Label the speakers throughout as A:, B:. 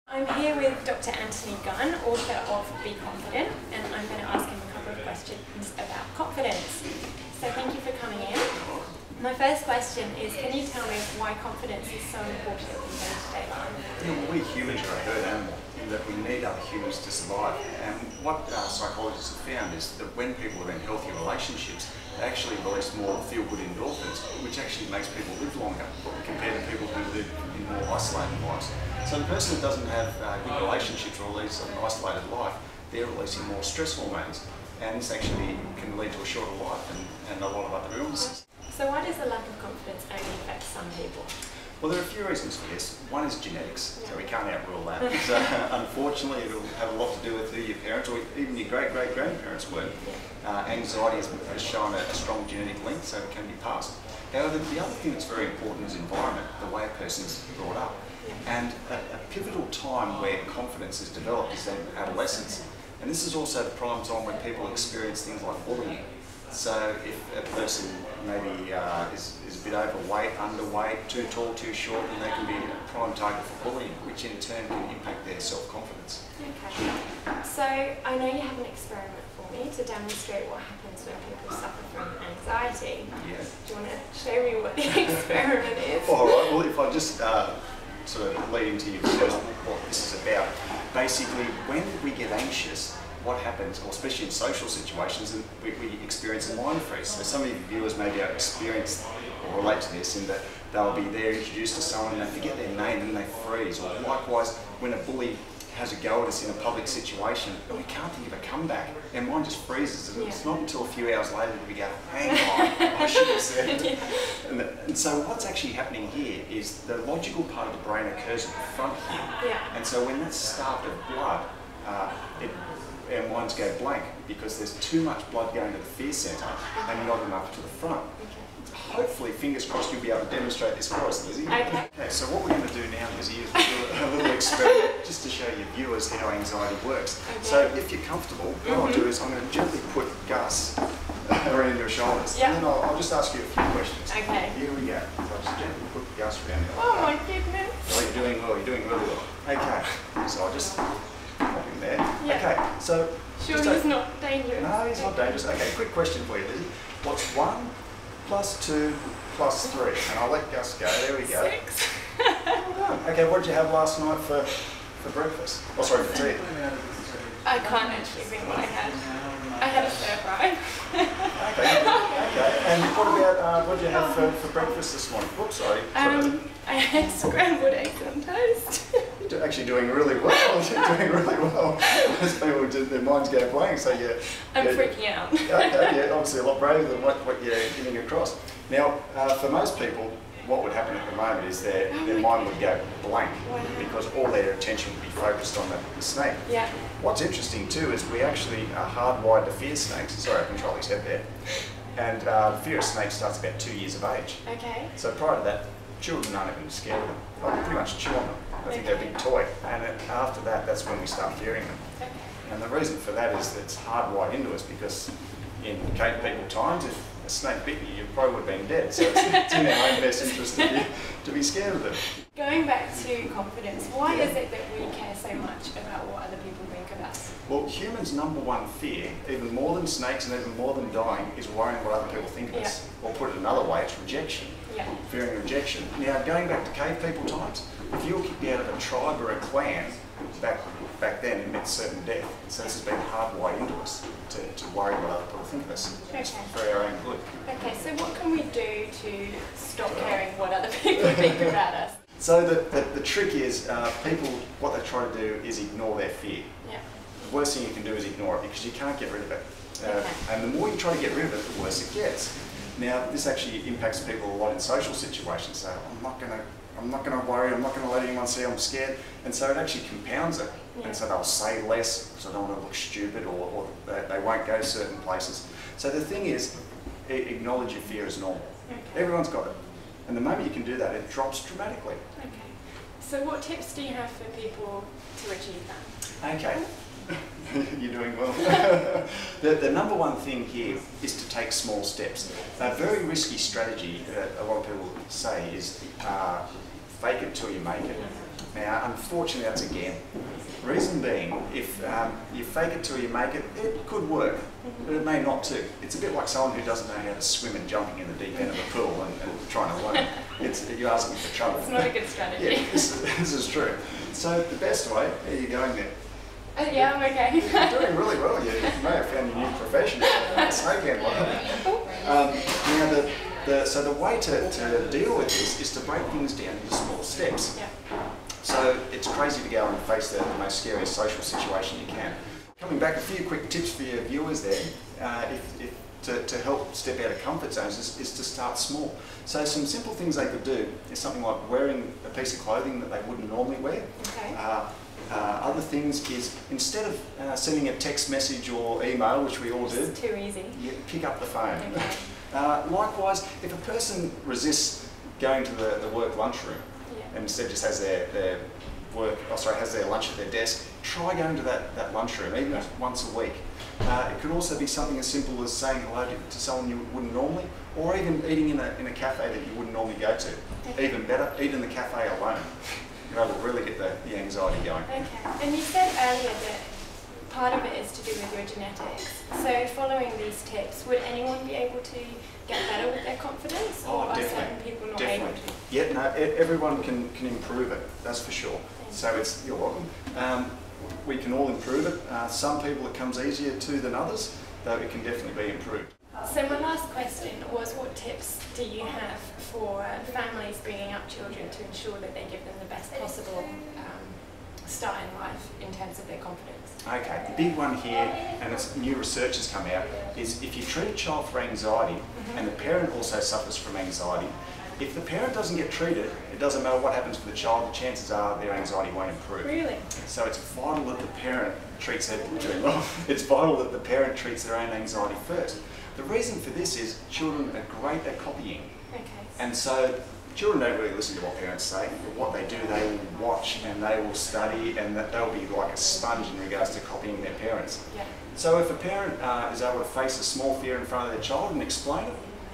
A: I'm here with Dr. Anthony Gunn, author of Be Confident, and I'm going to ask him a couple of questions about confidence. So thank you for coming in. My first question is, can you tell me why confidence is so important in day-to-day life?
B: Well, we humans are a herd animal in that we need other humans to survive. And what psychologists have found is that when people are in healthy relationships, they actually release more feel-good endorphins, which actually makes people live longer compared to people who live in more isolated lives. So the person who doesn't have good relationships or leads an isolated life, they're releasing more stress hormones. And this actually can lead to a shorter life and a lot of other illnesses.
A: So why does the lack of confidence only affect some people?
B: Well, there are a few reasons for this. One is genetics, so we can't outrule that. So, unfortunately, it'll have a lot to do with who your parents or even your great-great-grandparents were. Anxiety has shown a strong genetic link, so it can be passed. However, the other thing that's very important is environment, the way a person's brought up. And a pivotal time where confidence is developed is in adolescence. And this is also the prime time when people experience things like bullying. So if a person maybe is a bit overweight, underweight, too tall, too short, then they can be a prime target for bullying, which in turn can impact their self-confidence.
A: Okay. So I know you have an experiment for me to demonstrate what happens when people suffer from anxiety.
B: Yeah.
A: Do you want to show me what the experiment is?
B: All right, well, if I just sort of lead into you what this is about. Basically, when we get anxious, what happens, or especially in social situations, we experience a mind freeze. So some of your viewers maybe have experienced or relate to this in that they'll be there introduced to someone and they forget their name and they freeze. Or likewise, when a bully has a go at us in a public situation, but we can't think of a comeback, our mind just freezes. And it's not until a few hours later that we go, hang on, I should have said it. And so what's actually happening here is the logical part of the brain occurs at the front here. And so when that's starved of blood, our minds go blank because there's too much blood going to the fear centre and not enough to the front. Hopefully, fingers crossed, you'll be able to demonstrate this for us, Lizzie. Okay, so what we're going to do now, Lizzie, is we'll do a little experiment just to show your viewers how anxiety works. So if you're comfortable, what I'll do is I'm going to gently put Gus around your shoulders. And then I'll just ask you a few questions. Okay. Here we go. So I'll just gently put Gus around your
A: Oh my goodness.
B: Oh, you're doing well, you're doing really well. Okay, so I'll just pop him there. Okay, so...
A: Sure, he's not dangerous.
B: No, he's not dangerous. Okay, quick question for you, Lizzie. What's 1 + 2 + 3? And I'll let Gus go. There we go.
A: 6.
B: Well done. Okay, what did you have last night for breakfast? Oh, sorry, for tea.
A: I can't actually think what I had. I had a stir fry.
B: Okay. And what did you have for breakfast this morning? Oops, sorry.
A: I had scrambled eggs on toast.
B: You're actually doing really well. You're doing really well. Most people, their minds go blank, so
A: I'm freaking out.
B: Okay, obviously a lot braver than what you're getting across. Now, for most people, what would happen at the moment is their mind would go blank because all their attention would be focused on the snake. Yeah. What's interesting too is we actually are hardwired to fear snakes. Sorry, I control his head there. And fear of snakes starts about 2 years of age. Okay. So prior to that, children aren't even scared of them. Like, pretty much chew on them. I think they're a big toy. And after that, that's when we start fearing them. Okay. And the reason for that is that it's hardwired into us because in cave people times, if a snake bit you, you probably would have been dead. So it's in our own best interest to be scared of them.
A: Going back to confidence, why is it that we care so much about what other people think of us?
B: Well, humans' #1 fear, even more than snakes and even more than dying, is worrying what other people think of us. Or put it another way, it's rejection. Fearing rejection. Now, going back to cave people times, if you were kicked out of a tribe or a clan back then, it meant certain death. So this has been hardwired into us to worry what other people think of us. It's for our own good.
A: Okay, so what can we do to stop caring what other people think about us?
B: So the trick is people, what they try to do is ignore their fear. The worst thing you can do is ignore it because you can't get rid of it. And the more you try to get rid of it, the worse it gets. Now, this actually impacts people a lot in social situations. So I'm not going to worry. I'm not going to let anyone see I'm scared. And so it actually compounds it. And so they'll say less because they don't want to look stupid, or they won't go certain places. So the thing is, acknowledge your fear as normal. Everyone's got it. And the moment you can do that, it drops dramatically.
A: Okay. So what tips do you have for people to achieve that?
B: Okay. You're doing well. The #1 thing here is to take small steps. A very risky strategy, a lot of people say, is fake it till you make it. Now, unfortunately, that's again. Reason being, if you fake it till you make it, it could work, but it may not too. It's a bit like someone who doesn't know how to swim and jumping in the deep end of a pool and trying to learn. You're asking for trouble.
A: It's not a good strategy.
B: Yeah, this is true. So the best way, there you going there.
A: Yeah, I'm okay.
B: You're doing really well. You may have found your new profession, snake handler. So the way to deal with this is to break things down into small steps.
A: Yeah.
B: So it's crazy to go and face the most scariest social situation you can. Coming back, a few quick tips for your viewers there, to help step out of comfort zones is to start small. So some simple things they could do is something like wearing a piece of clothing that they wouldn't normally wear.
A: Okay.
B: Other things is, instead of sending a text message or email, which we all do,
A: it's too easy.
B: You pick up the phone.
A: Okay.
B: Likewise, if a person resists going to the work lunchroom, and instead just has their lunch at their desk, try going to that lunchroom, even once a week. It could also be something as simple as saying hello to someone you wouldn't normally, or even eating in a cafe that you wouldn't normally go to.
A: Okay.
B: Even better, eat in the cafe alone. Will really get the anxiety going.
A: Okay. And you said earlier that part of it is to do with your genetics. So following these tips, would anyone be able to get better with their confidence? Or are certain people not able to?
B: Yeah, no, everyone can improve it, that's for sure. So you're welcome. We can all improve it. Some people it comes easier to than others, though it can definitely be improved.
A: So my last question was, what tips do you have for families bringing up children to ensure that they give them the best possible start in life in terms of their confidence?
B: Okay, the big one here, and it's new research has come out, is if you treat a child for anxiety and the parent also suffers from anxiety, if the parent doesn't get treated, it doesn't matter what happens for the child, the chances are their anxiety won't improve.
A: Really?
B: So it's vital that the parent treats it's vital that the parent treats their own anxiety first. The reason for this is children are great at copying.
A: Okay.
B: And so children don't really listen to what parents say, but what they do, they will watch and they will study, and they'll be like a sponge in regards to copying their parents.
A: Yeah.
B: So if a parent is able to face a small fear in front of their child and explain it,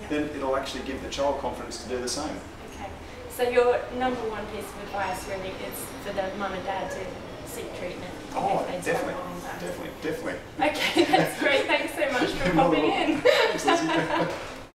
B: then it'll actually give the child confidence to do the same.
A: Okay. So your number one piece of advice really is for the mum and dad to seek treatment.
B: Oh,
A: if they
B: definitely,
A: struggle with anxiety.
B: definitely.
A: Okay, that's great. Thanks so much for popping in.
B: Thanks, Lizzy.